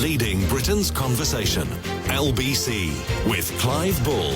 Leading Britain's conversation. LBC with Clive Bull.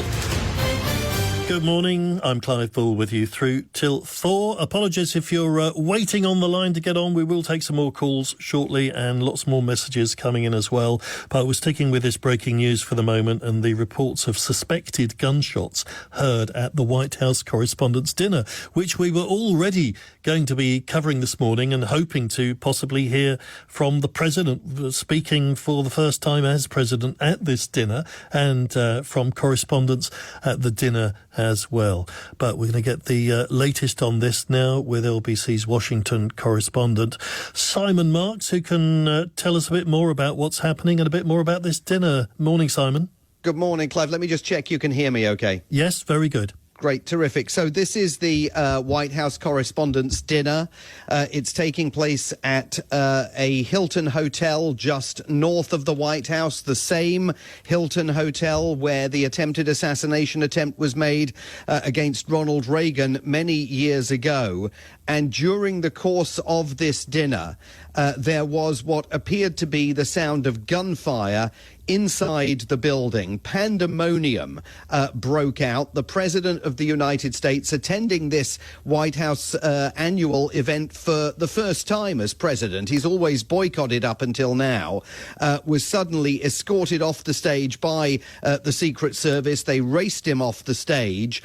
Good morning, I'm Clive Bull with you through till 4. Apologies if you're waiting on the line to get on. We will take some more calls shortly and lots more messages coming in as well. But we're sticking with this breaking news for the moment and the reports of suspected gunshots heard at the White House Correspondents' Dinner, which we were already going to be covering this morning and hoping to possibly hear from the President speaking for the first time as President at this dinner and from correspondents at the dinner as well. But we're going to get the latest on this now with LBC's Washington correspondent, Simon Marks, who can tell us a bit more about what's happening and a bit more about this dinner. Morning, Simon. Good morning, Clive. Let me just check you can hear me okay. Yes, very good. Great, terrific. So this is the White House Correspondents' Dinner. It's taking place at a Hilton hotel just north of the White House, the same Hilton hotel where the attempted assassination attempt was made against Ronald Reagan many years ago. And during the course of this dinner, there was what appeared to be the sound of gunfire inside the building. Pandemonium broke out. The President of the United States, attending this White House annual event for the first time as President, he's always boycotted up until now, was suddenly escorted off the stage by the Secret Service. They raced him off the stage.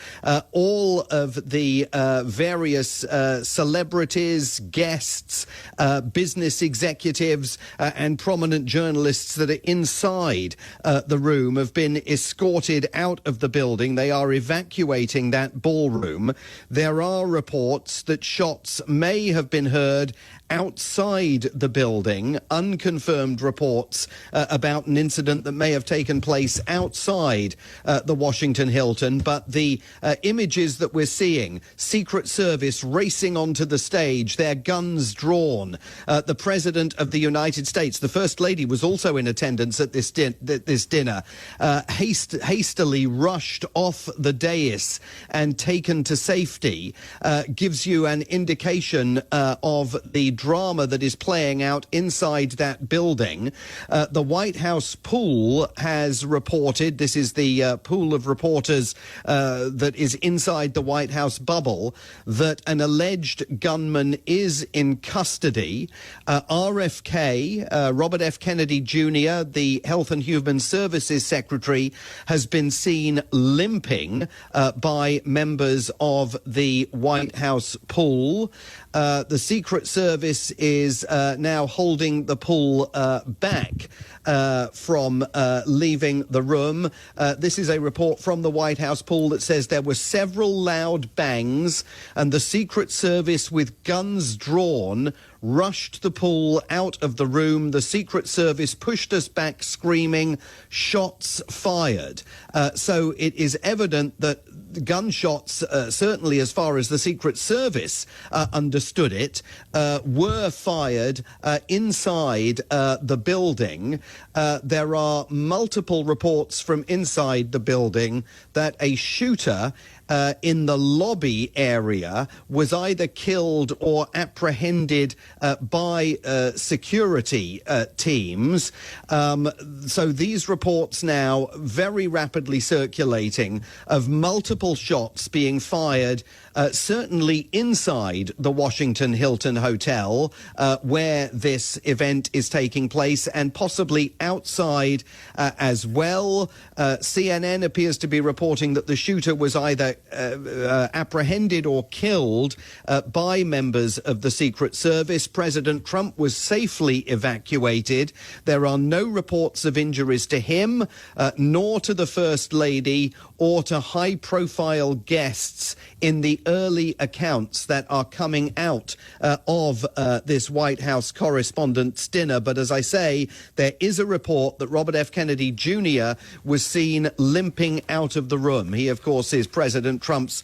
All of the various celebrities, guests, business executives and prominent journalists that are inside the room have been escorted out of the building. They are evacuating that ballroom. There are reports that shots may have been heard outside the building, unconfirmed reports about an incident that may have taken place outside the Washington Hilton. But the images that we're seeing, Secret Service racing onto the stage, their guns drawn. The President of the United States, the First Lady, was also in attendance at this dinner, hastily rushed off the dais and taken to safety, gives you an indication of the drama that is playing out inside that building. The White House pool has reported, this is the pool of reporters that is inside the White House bubble, that an alleged gunman is in custody. RFK, Robert F. Kennedy Jr., the Health and Human Services Secretary, has been seen limping by members of the White House pool. The Secret Service is now holding the pool back from leaving the room. This is a report from the White House pool that says there were several loud bangs and the Secret Service with guns drawn rushed the pool out of the room. The Secret Service pushed us back screaming, shots fired. So it is evident that gunshots, certainly as far as the Secret Service understood it, were fired inside the building. There are multiple reports from inside the building that a shooter in the lobby area was either killed or apprehended by security teams. So these reports now very rapidly circulating of multiple shots being fired, certainly inside the Washington Hilton Hotel, where this event is taking place, and possibly outside as well. CNN appears to be reporting that the shooter was either apprehended or killed by members of the Secret Service. President Trump was safely evacuated. There are no reports of injuries to him, nor to the First Lady, or to high-profile guests in the early accounts that are coming out of this White House Correspondents' Dinner. But as I say, there is a report that Robert F. Kennedy Jr. was seen limping out of the room. He, of course, is President Trump's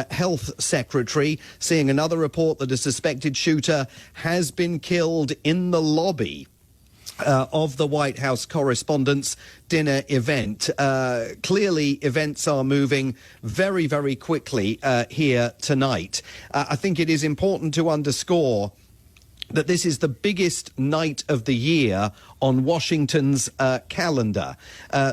health secretary. Seeing another report that a suspected shooter has been killed in the lobby of the White House Correspondents' Dinner event. Clearly, events are moving very, very quickly here tonight. I think it is important to underscore that this is the biggest night of the year on Washington's calendar.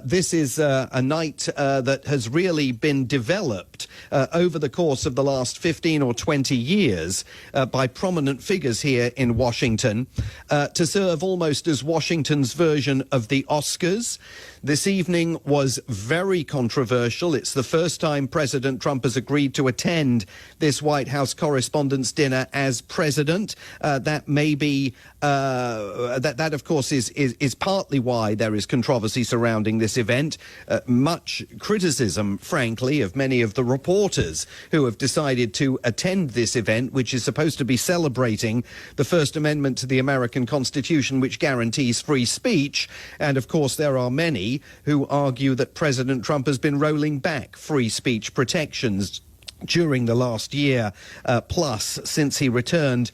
This is a night that has really been developed over the course of the last 15 or 20 years by prominent figures here in Washington to serve almost as Washington's version of the Oscars. This evening was very controversial. It's the first time President Trump has agreed to attend this White House Correspondents' Dinner as president. That may be that of course is partly why there is controversy surrounding this event. Much criticism, frankly, of many of the reporters who have decided to attend this event, which is supposed to be celebrating the First Amendment to the American Constitution, which guarantees free speech. And of course, there are many who argue that President Trump has been rolling back free speech protections during the last year plus since he returned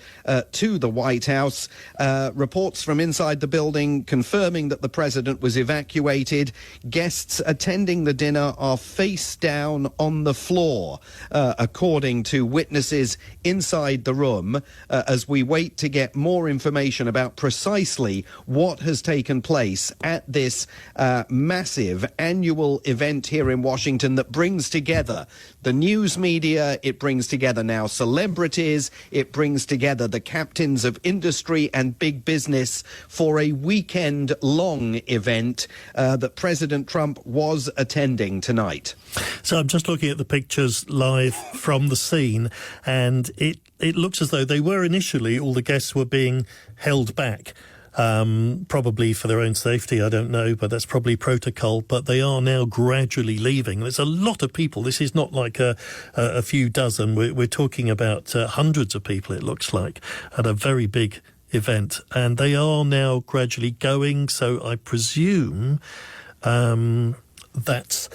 to the White House. Reports from inside the building confirming that the president was evacuated. Guests attending the dinner are face down on the floor, according to witnesses inside the room, as we wait to get more information about precisely what has taken place at this massive annual event here in Washington that brings together the news media, it brings together now celebrities, it brings together the captains of industry and big business for a weekend-long event that President Trump was attending tonight. So I'm just looking at the pictures live from the scene, and it looks as though they were initially, all the guests were being held back. Probably for their own safety, I don't know, but that's probably protocol. But they are now gradually leaving. There's a lot of people. This is not like a few dozen. We're talking about hundreds of people, it looks like, at a very big event. And they are now gradually going. So I presume that's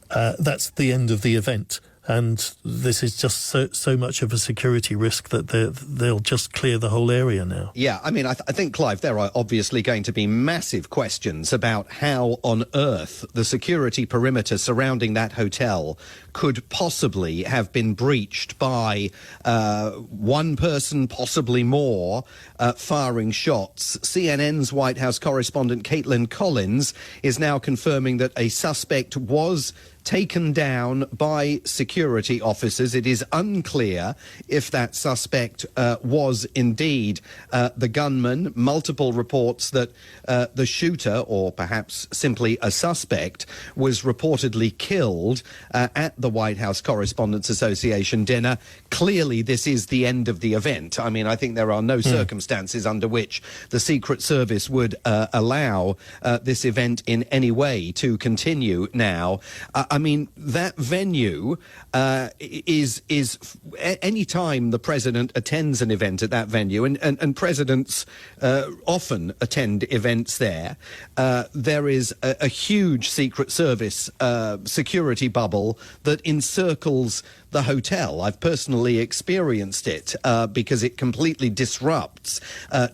the end of the event. And this is just so much of a security risk that they'll just clear the whole area now. Yeah, I mean, I think, Clive, there are obviously going to be massive questions about how on earth the security perimeter surrounding that hotel could possibly have been breached by one person, possibly more, firing shots. CNN's White House correspondent Caitlin Collins is now confirming that a suspect was taken down by security officers. It is unclear if that suspect was indeed the gunman. Multiple reports that the shooter, or perhaps simply a suspect, was reportedly killed at the White House Correspondents Association dinner. Clearly, this is the end of the event. I mean, I think there are no circumstances under which the Secret Service would allow this event in any way to continue now. I mean, that venue is any time the president attends an event at that venue, and presidents often attend events there, there is a huge Secret Service security bubble that encircles the hotel. I've personally experienced it because it completely disrupts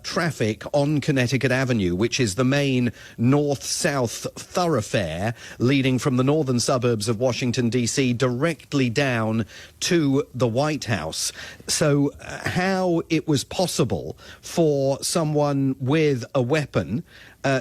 traffic on Connecticut Avenue, which is the main north-south thoroughfare leading from the northern suburbs of Washington, D.C. directly down to the White House. So how it was possible for someone with a weapon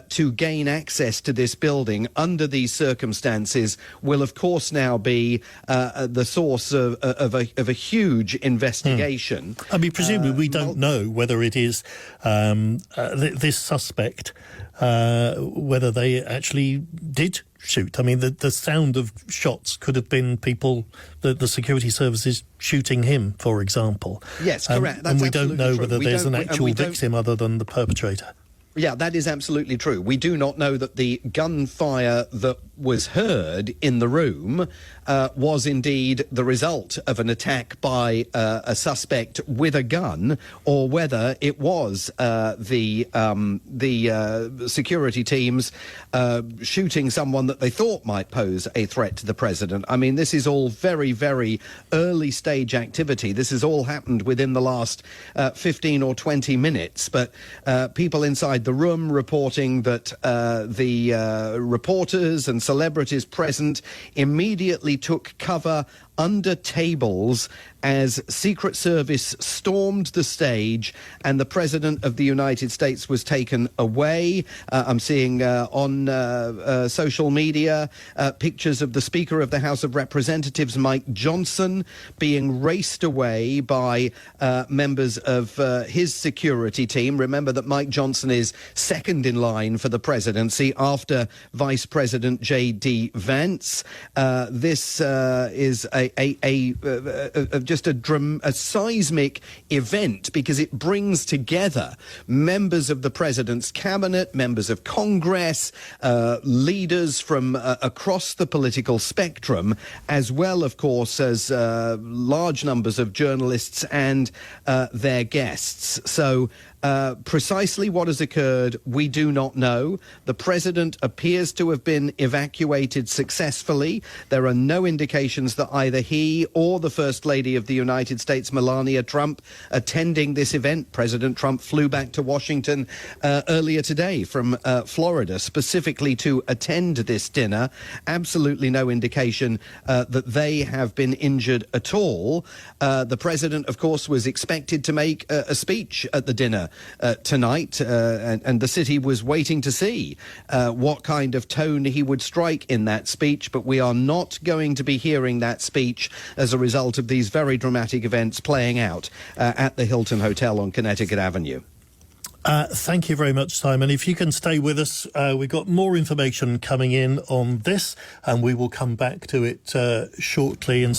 to gain access to this building under these circumstances will, of course, now be the source of a huge investigation. I mean, presumably we don't know whether it is this suspect, whether they actually did shoot. I mean, the sound of shots could have been people, the security services shooting him, for example. Yes, correct. And we don't know whether there's an actual victim other than the perpetrator. Yeah, that is absolutely true. We do not know that the gunfire that was heard in the room was indeed the result of an attack by a suspect with a gun, or whether it was the security teams shooting someone that they thought might pose a threat to the president. I mean, this is all very, very early stage activity. This has all happened within the last 15 or 20 minutes, but people inside the room reporting that the reporters and celebrities present immediately took cover under tables as Secret Service stormed the stage and the President of the United States was taken away. I'm seeing on social media pictures of the Speaker of the House of Representatives, Mike Johnson, being raced away by members of his security team. Remember that Mike Johnson is second in line for the presidency after Vice President J.D. Vance. This is just a seismic event because it brings together members of the president's cabinet, members of Congress, leaders from across the political spectrum, as well, of course, as large numbers of journalists and their guests. So precisely what has occurred, we do not know. The president appears to have been evacuated successfully. There are no indications that either he or the First Lady of the United States, Melania Trump, attending this event. President Trump flew back to Washington earlier today from Florida specifically to attend this dinner. Absolutely no indication that they have been injured at all. The president, of course, was expected to make a speech at the dinner tonight, and the city was waiting to see what kind of tone he would strike in that speech, but we are not going to be hearing that speech as a result of these very dramatic events playing out at the Hilton Hotel on Connecticut Avenue. Thank you very much, Simon. If you can stay with us, we've got more information coming in on this, and we will come back to it shortly. And